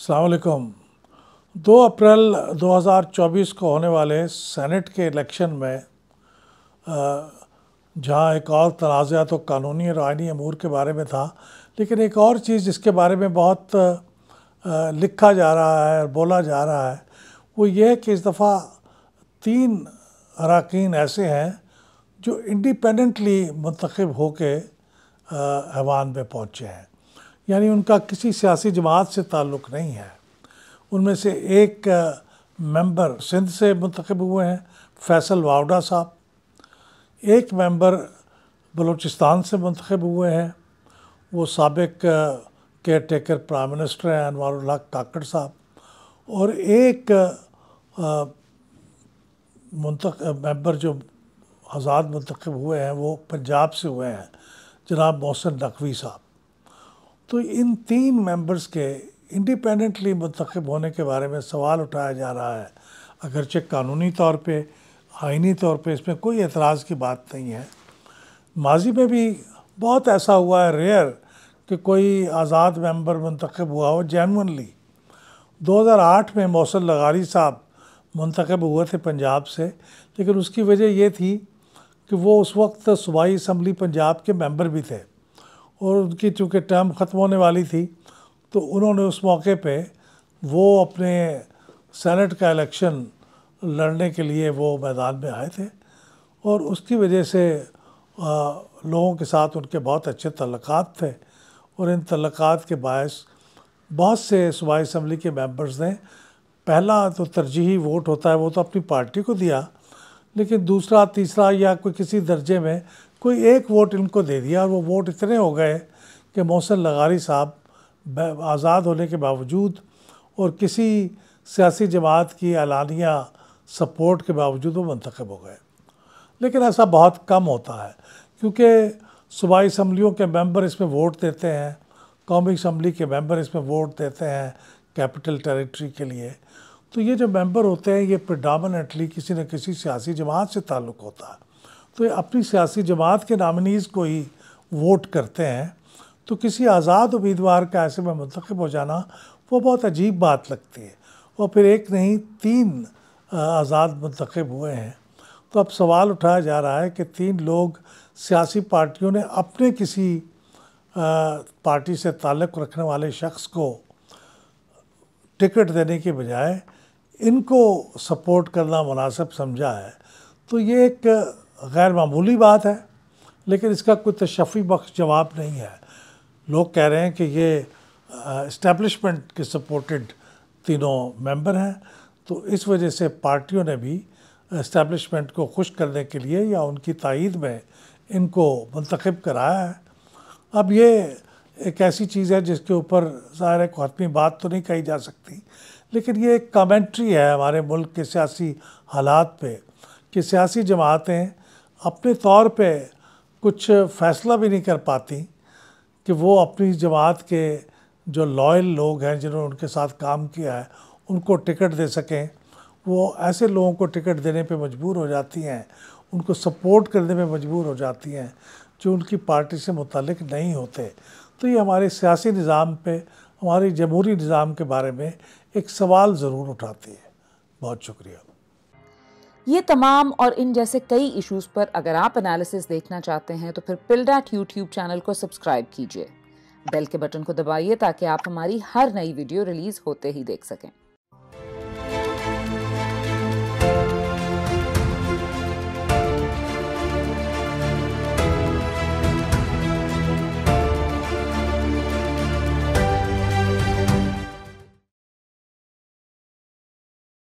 अस्सलाम वालेकुम। 2 अप्रैल 2024 को होने वाले सेनेट के इलेक्शन में जहां एक और तनाज़ा तो कानूनी और आइनी अमूर के बारे में था, लेकिन एक और चीज़ जिसके बारे में बहुत लिखा जा रहा है और बोला जा रहा है वो ये है कि इस दफ़ा 3 अरकान ऐसे हैं जो इंडिपेंडेंटली मुंतखब होके ऐवान में पहुँचे हैं, यानी उनका किसी सियासी जमात से ताल्लुक़ नहीं है। उनमें से एक मेंबर सिंध से मुंतखब हुए हैं, फैसल वावडा साहब। एक मेंबर बलूचिस्तान से मुंतखब हुए हैं, वो साबिक केयर टेकर प्राइम मिनिस्टर हैं अनवारुल हक काकड़ साहब। और एक मेंबर जो आज़ाद मुंतखब हुए हैं वो पंजाब से हुए हैं, जनाब मोहसिन नकवी साहब। तो इन 3 मेंबर्स के इंडिपेंडेंटली मुंतखब होने के बारे में सवाल उठाया जा रहा है। अगरचे कानूनी तौर पे, आइनी तौर पे इसमें कोई एतराज़ की बात नहीं है। माजी में भी बहुत ऐसा हुआ है, रेयर, कि कोई आज़ाद मेंबर मुंतखब हुआ हो जेन्युइनली। 2008 में मोहसिन लगारी साहब मुंतखब हुए थे पंजाब से, लेकिन उसकी वजह ये थी कि वो उस वक्त सूबाई असम्बली पंजाब के मेंबर भी थे और उनकी चूँकि टर्म ख़त्म होने वाली थी, तो उन्होंने उस मौके पे वो अपने सेनेट का इलेक्शन लड़ने के लिए वो मैदान में आए थे और उसकी वजह से लोगों के साथ उनके बहुत अच्छे तल्लुकात थे और इन तल्लुकात के बायस बहुत से सूबाई असम्बली के मेंबर्स ने पहला तो तरजीही वोट होता है वो तो अपनी पार्टी को दिया, लेकिन दूसरा, तीसरा या कोई किसी दर्जे में कोई एक वोट इनको दे दिया और वो वोट इतने हो गए कि मोहसिन लगारी साहब आज़ाद होने के बावजूद और किसी सियासी जमात की एलानिया सपोर्ट के बावजूद वो मुंतखब हो गए। लेकिन ऐसा बहुत कम होता है क्योंकि सूबाई असम्बलियों के मेंबर इसमें वोट देते हैं, कौमी असम्बली के मेंबर इसमें वोट देते हैं कैपिटल टेरिटरी के लिए। तो ये जो मेंबर होते हैं ये प्रेडोमिनेंटली किसी न किसी सियासी जमात से ताल्लुक़ होता है, तो ये अपनी सियासी जमात के नामिनीज़ को ही वोट करते हैं। तो किसी आज़ाद उम्मीदवार का ऐसे में मुंतखब हो जाना वो बहुत अजीब बात लगती है। और फिर एक नहीं 3 आज़ाद मुंतखब हुए हैं। तो अब सवाल उठाया जा रहा है कि 3 लोग सियासी पार्टियों ने अपने किसी पार्टी से ताल्लुक़ रखने वाले शख्स को टिकट देने के बजाय इनको सपोर्ट करना मुनासिब समझा है। तो ये एक गैर मामूली बात है, लेकिन इसका कोई तशफ़ी बख्श जवाब नहीं है। लोग कह रहे हैं कि ये इस्टेब्लिशमेंट के सपोर्टेड तीनों मेंबर हैं, तो इस वजह से पार्टियों ने भी इस्टेब्लिशमेंट को खुश करने के लिए या उनकी तायीद में इनको मुंतखब कराया है। अब ये एक ऐसी चीज़ है जिसके ऊपर ज़ाहिर है कोई हतमी बात तो नहीं कही जा सकती, लेकिन ये एक कमेंट्री है हमारे मुल्क के सियासी हालात पे कि सियासी जमातें अपने तौर पे कुछ फ़ैसला भी नहीं कर पाती कि वो अपनी जमात के जो लॉयल लोग हैं जिन्होंने उनके साथ काम किया है उनको टिकट दे सकें। वो ऐसे लोगों को टिकट देने पे मजबूर हो जाती हैं, उनको सपोर्ट करने में मजबूर हो जाती हैं जो उनकी पार्टी से मुतल्लिक़ नहीं होते। तो ये हमारे सियासी निज़ाम पे, हमारे जमहूरी निज़ाम के बारे में एक सवाल ज़रूर उठाती है। बहुत शुक्रिया। ये तमाम और इन जैसे कई इश्यूज़ पर अगर आप एनालिसिस देखना चाहते हैं तो फिर पिल्डैट यूट्यूब चैनल को सब्सक्राइब कीजिए, बेल के बटन को दबाइए ताकि आप हमारी हर नई वीडियो रिलीज़ होते ही देख सकें।